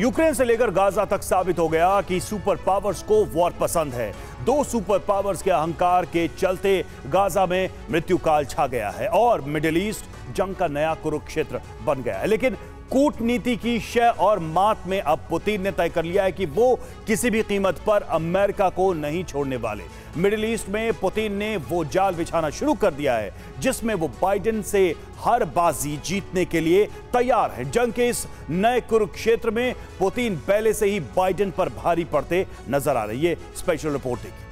Ukraine से लेकर Gaza तक साबित हो गया कि सुपर पावर्स को वॉर पसंद है। दो सुपर पावर्स के अहंकार के चलते गाजा में मृत्यु काल छा गया है और मिडिल ईस्ट जंग का नया कुरुक्षेत्र बन गया है। लेकिन कूटनीति की शय और मात में अब पुतिन ने तय कर लिया है कि वो किसी भी कीमत पर अमेरिका को नहीं छोड़ने वाले। मिडिल ईस्ट में पुतिन ने वो जाल बिछाना शुरू कर दिया है जिसमें वो बाइडेन से हर बाजी जीतने के लिए तैयार है। जंग के इस नए कुरुक्षेत्र में पुतिन पहले से ही बाइडेन पर भारी पड़ते नजर आ रही है। स्पेशल रिपोर्ट देखिए।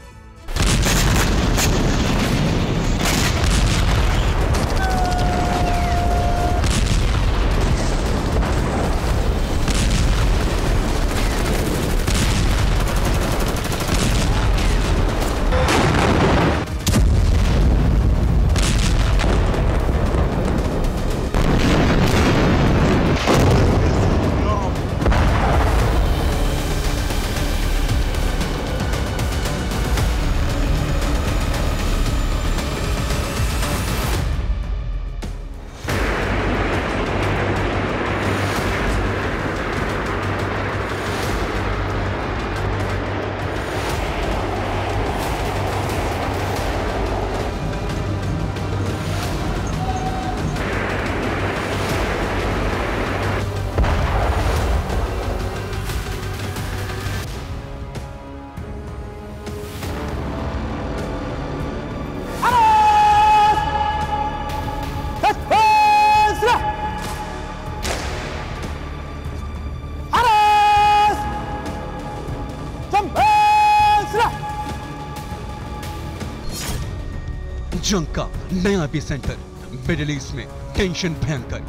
जंग का नया एपिसेंटर मिडिल ईस्ट में टेंशन भयंकर।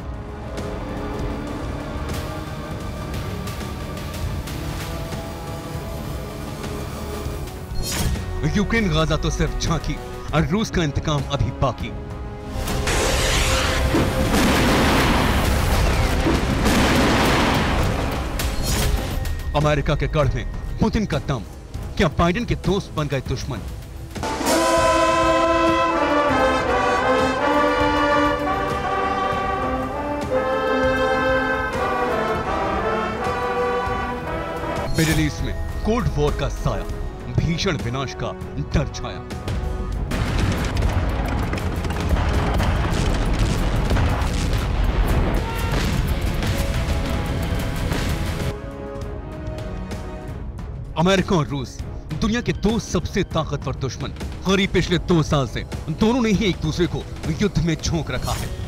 यूक्रेन गाजा तो सिर्फ झांकी और रूस का इंतकाम अभी बाकी। अमेरिका के गढ़ में पुतिन का दम, क्या बाइडेन के दोस्त बन गए दुश्मन? मिडिल ईस्ट में कोल्ड वॉर का साया, भीषण विनाश का डर छाया। अमेरिका और रूस दुनिया के दो सबसे ताकतवर दुश्मन। करीब पिछले 2 साल से दोनों ने ही एक दूसरे को युद्ध में झोंक रखा है।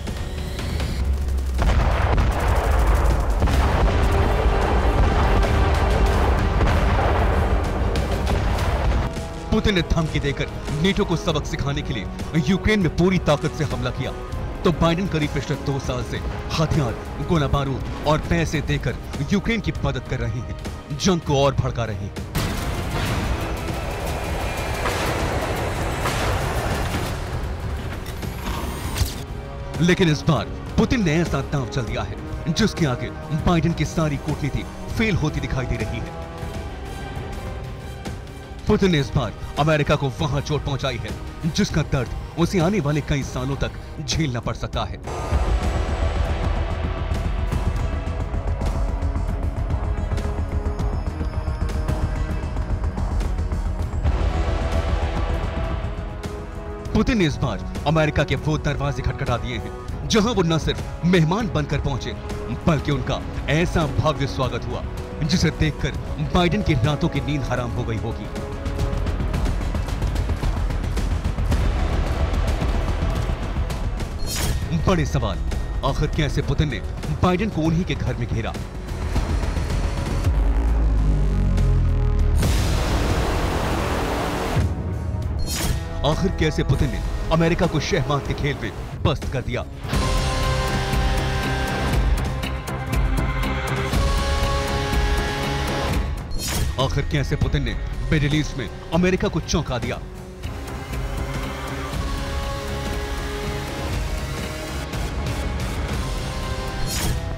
पुतिन ने धमकी देकर नेटो को सबक सिखाने के लिए यूक्रेन में पूरी ताकत से हमला किया, तो बाइडेन करीब पिछले 2 साल से हथियार, गोला बारूद और पैसे देकर यूक्रेन की मदद कर रहे हैं, जंग को और भड़का रहे हैं। लेकिन इस बार पुतिन ने ऐसा दांव चल दिया है जिसके आगे बाइडेन की सारी कूटनीति फेल होती दिखाई दे रही है। पुतिन ने इस बार अमेरिका को वहां चोट पहुंचाई है जिसका दर्द उसे आने वाले कई सालों तक झेलना पड़ सकता है। पुतिन ने इस बार अमेरिका के वो दरवाजे खटखटा दिए हैं जहां वो न सिर्फ मेहमान बनकर पहुंचे बल्कि उनका ऐसा भव्य स्वागत हुआ जिसे देखकर बाइडेन की रातों की नींद हराम हो गई होगी। बड़े सवाल, आखिर कैसे पुतिन ने बाइडेन को उन्हीं के घर में घेरा? आखिर कैसे पुतिन ने अमेरिका को शहमात के खेल में पस्त कर दिया? आखिर कैसे पुतिन ने मिडिल ईस्ट में अमेरिका को चौंका दिया?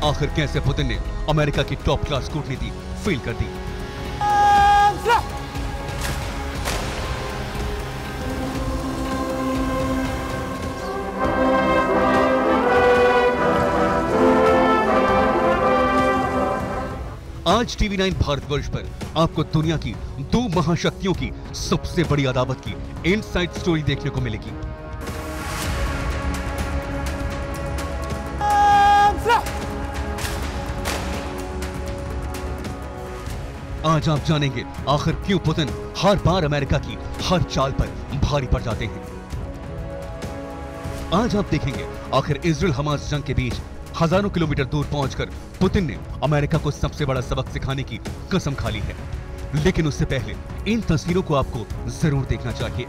आखिर कैसे पुतिन ने अमेरिका की टॉप क्लास कूटनीति फेल कर दी? आज टीवी9 भारतवर्ष पर आपको दुनिया की दो महाशक्तियों की सबसे बड़ी अदावत की इनसाइड स्टोरी देखने को मिलेगी। आज आप जानेंगे आखिर क्यों पुतिन हर बार अमेरिका की हर चाल पर भारी पड़ जाते हैं। आज आप देखेंगे आखिर इजराइल हमास जंग के बीच हजारों किलोमीटर दूर पहुंचकर पुतिन ने अमेरिका को सबसे बड़ा सबक सिखाने की कसम खा ली है। लेकिन उससे पहले इन तस्वीरों को आपको जरूर देखना चाहिए।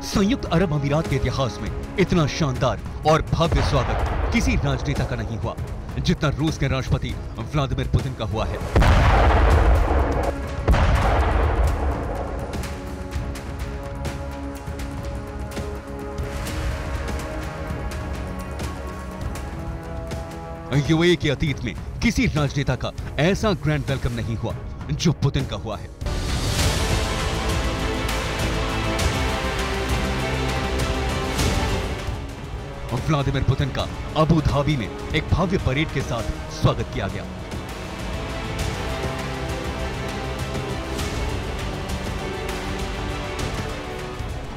संयुक्त अरब अमीरात के इतिहास में इतना शानदार और भव्य स्वागत किसी राजनेता का नहीं हुआ जितना रूस के राष्ट्रपति व्लादिमीर पुतिन का हुआ है। यूएई के अतीत में किसी राजनेता का ऐसा ग्रैंड वेलकम नहीं हुआ जो पुतिन का हुआ है। व्लादिमीर पुतिन का अबू धाबी में एक भव्य परेड के साथ स्वागत किया गया।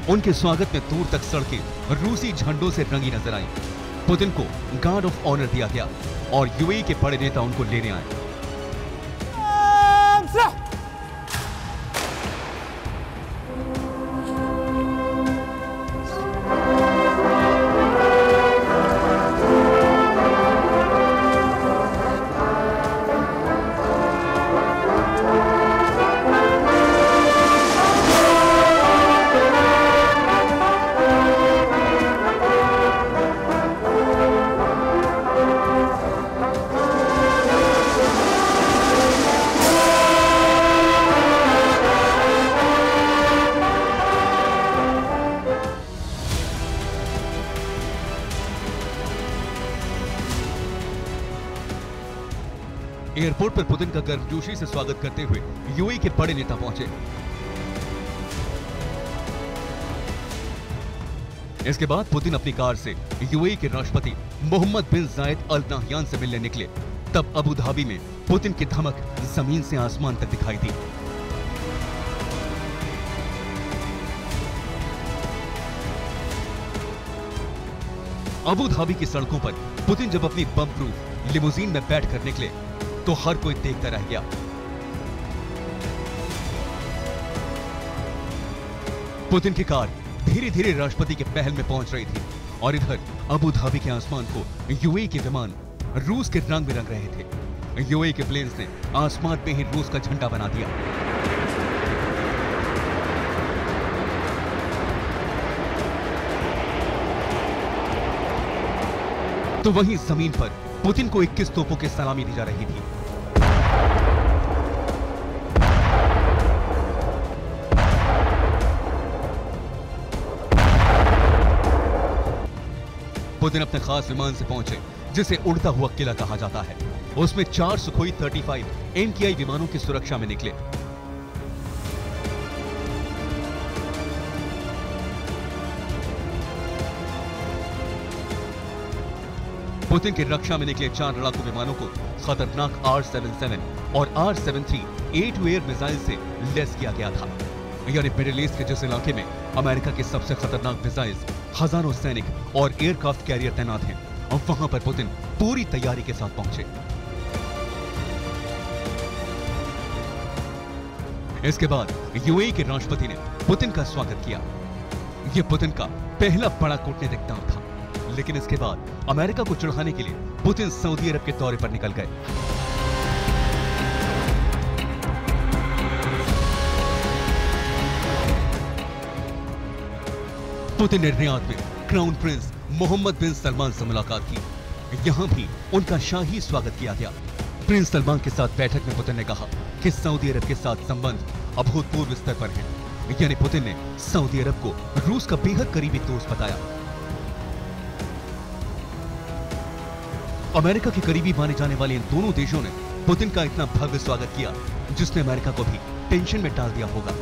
उनके स्वागत में दूर तक सड़कें रूसी झंडों से रंगी नजर आईं। पुतिन को गार्ड ऑफ ऑनर दिया गया और यूएई के बड़े नेता उनको लेने आए। एयरपोर्ट पर पुतिन का गर्मजोशी से स्वागत करते हुए यूएई के बड़े नेता पहुंचे। इसके बाद पुतिन अपनी कार से यूएई के राष्ट्रपति मोहम्मद बिन जायद अल नाहयान से मिलने निकले। तब अबू धाबी में पुतिन की धमक जमीन से आसमान तक दिखाई दी। अबू धाबी की सड़कों पर पुतिन जब अपनी बम प्रूफ लिमोजीन में बैठकर निकले तो हर कोई देखता रह गया। पुतिन की कार धीरे धीरे राष्ट्रपति के पहल में पहुंच रही थी और इधर अबू धाबी के आसमान को यूएई के विमान रूस के रंग में रंग रहे थे। यूएई के प्लेन्स ने आसमान में ही रूस का झंडा बना दिया। तो वहीं जमीन पर पुतिन को 21 तोपों की सलामी दी जा रही थी। पुतिन अपने खास विमान से पहुंचे जिसे उड़ता हुआ किला कहा जाता है। उसमें 4 सुखोई 35 MKI विमानों की सुरक्षा में निकले। पुतिन की रक्षा में निकले 4 लड़ाकू विमानों को खतरनाक R-77 और R-73 air to air missile से लैस किया गया था। यानी मिडिल ईस्ट के जिस इलाके में अमेरिका के सबसे खतरनाक मिसाइल्स, हजारों सैनिक और एयरक्राफ्ट कैरियर तैनात हैं, और वहां पर पुतिन पूरी तैयारी के साथ पहुंचे। इसके बाद यूएई के राष्ट्रपति ने पुतिन का स्वागत किया। यह पुतिन का पहला बड़ा कूटनीतिक दौरा था। लेकिन इसके बाद अमेरिका को चिढ़ाने के लिए पुतिन सऊदी अरब के दौरे पर निकल गए। पुतिन ने रियाद में क्राउन प्रिंस मोहम्मद बिन सलमान से मुलाकात की। यहाँ भी उनका शाही स्वागत किया गया। प्रिंस सलमान के साथ बैठक में पुतिन ने कहा कि सऊदी अरब के साथ संबंध अभूतपूर्व स्तर पर हैं। यानी पुतिन ने सऊदी अरब को रूस का बेहद करीबी दोस्त बताया। अमेरिका के करीबी माने जाने वाले इन दोनों देशों ने पुतिन का इतना भव्य स्वागत किया जिसने अमेरिका को भी टेंशन में डाल दिया होगा।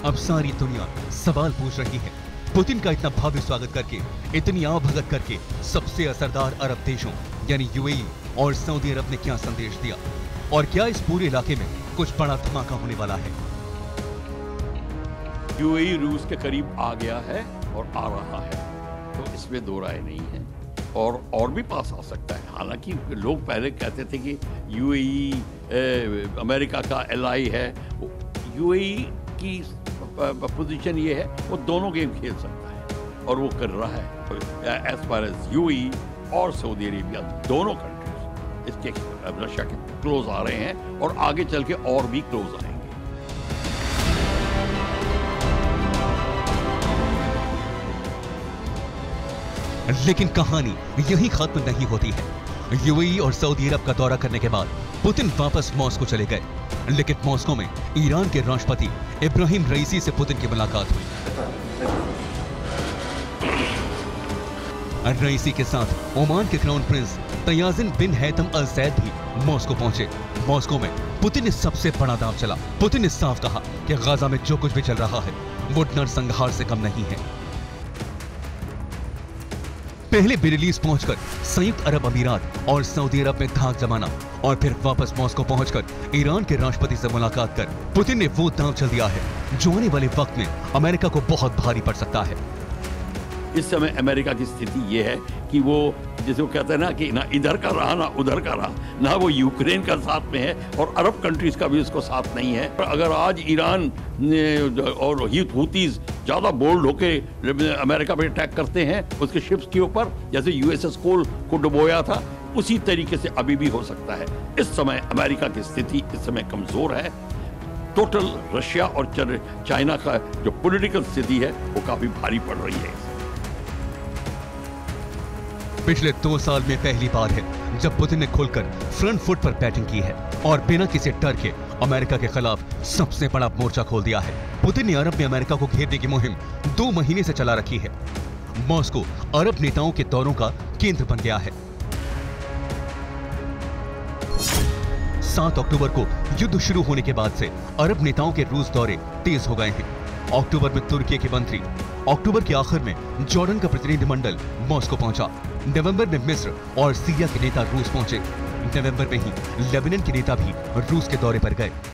अब सारी दुनिया सवाल पूछ रही है, पुतिन का इतना भव्य स्वागत करके, इतनी आवभगत करके सबसे असरदार अरब देशों यानी यूएई और सऊदी अरब ने क्या संदेश दिया, और क्या इस पूरे इलाके में कुछ बड़ा धमाका होने वाला है? यूएई रूस के करीब आ गया है और आ रहा है, तो इसमें दो राय नहीं है, और भी पास आ सकता है। हालांकि लोग पहले कहते थे कि यूएई अमेरिका का एलआई है। यूएई की पोजीशन ये है वो दोनों गेम खेल सकता है और वो कर रहा है। एज फार एज यूएई और सऊदी अरेबिया दोनों कंट्रीज इसके रशिया के क्लोज आ रहे हैं और आगे चल के और भी क्लोज आएंगे। लेकिन कहानी यही खत्म नहीं होती है। यूएई और सऊदी अरब का दौरा करने के बाद पुतिन वापस मॉस्को चले गए, लेकिन मॉस्को में ईरान के राष्ट्रपति इब्राहिम रईसी से पुतिन की मुलाकात हुई। रईसी के साथ ओमान के क्राउन प्रिंस तयाजिन बिन हैतम अल सैद भी मॉस्को पहुंचे। मॉस्को में पुतिन ने सबसे बड़ा दांव चला। पुतिन ने साफ कहा कि गाजा में जो कुछ भी चल रहा है वो नरसंहार से कम नहीं है। पहले बेरिलीज पहुंचकर संयुक्त अरब अमीरात और सऊदी अरब में धाक जमाना, और फिर वापस मॉस्को पहुंचकर ईरान के राष्ट्रपति से मुलाकात कर पुतिन ने वो दांव चल दिया है जो आने वाले वक्त में अमेरिका को बहुत भारी पड़ सकता है। इस समय अमेरिका की स्थिति ये है कि वो जैसे वो कहते हैं ना कि ना इधर का रहा ना उधर का रहा, ना वो यूक्रेन का साथ में है और अरब कंट्रीज का भी उसको साथ नहीं है। पर अगर आज ईरान और हूतीज ज़्यादा बोल्ड होके अमेरिका पे अटैक करते हैं उसके शिप्स के ऊपर, जैसे यूएसएस कोल को डुबोया था, उसी तरीके से अभी भी हो सकता है। इस समय अमेरिका की स्थिति इस समय कमज़ोर है। टोटल रशिया और चाइना का जो पॉलिटिकल स्थिति है वो काफ़ी भारी पड़ रही है। पिछले 2 साल में पहली बार है जब पुतिन ने खुलकर फ्रंट फुट पर बैटिंग की है और बिना किसी डर के अमेरिका के खिलाफ सबसे बड़ा मोर्चा खोल दिया है। पुतिन ने अरब में अमेरिका को घेरने की मुहिम 2 महीने से चला रखी है। मॉस्को अरब नेताओं के दौरों का केंद्र बन गया है। 7 अक्टूबर को युद्ध शुरू होने के बाद से अरब नेताओं के रूस दौरे तेज हो गए हैं। अक्टूबर में तुर्की के मंत्री, अक्टूबर के आखिर में जॉर्डन का प्रतिनिधिमंडल मॉस्को पहुंचा। नवंबर में मिस्र और सीरिया के नेता रूस पहुंचे। नवंबर में ही लेबनान के नेता भी रूस के दौरे पर गए।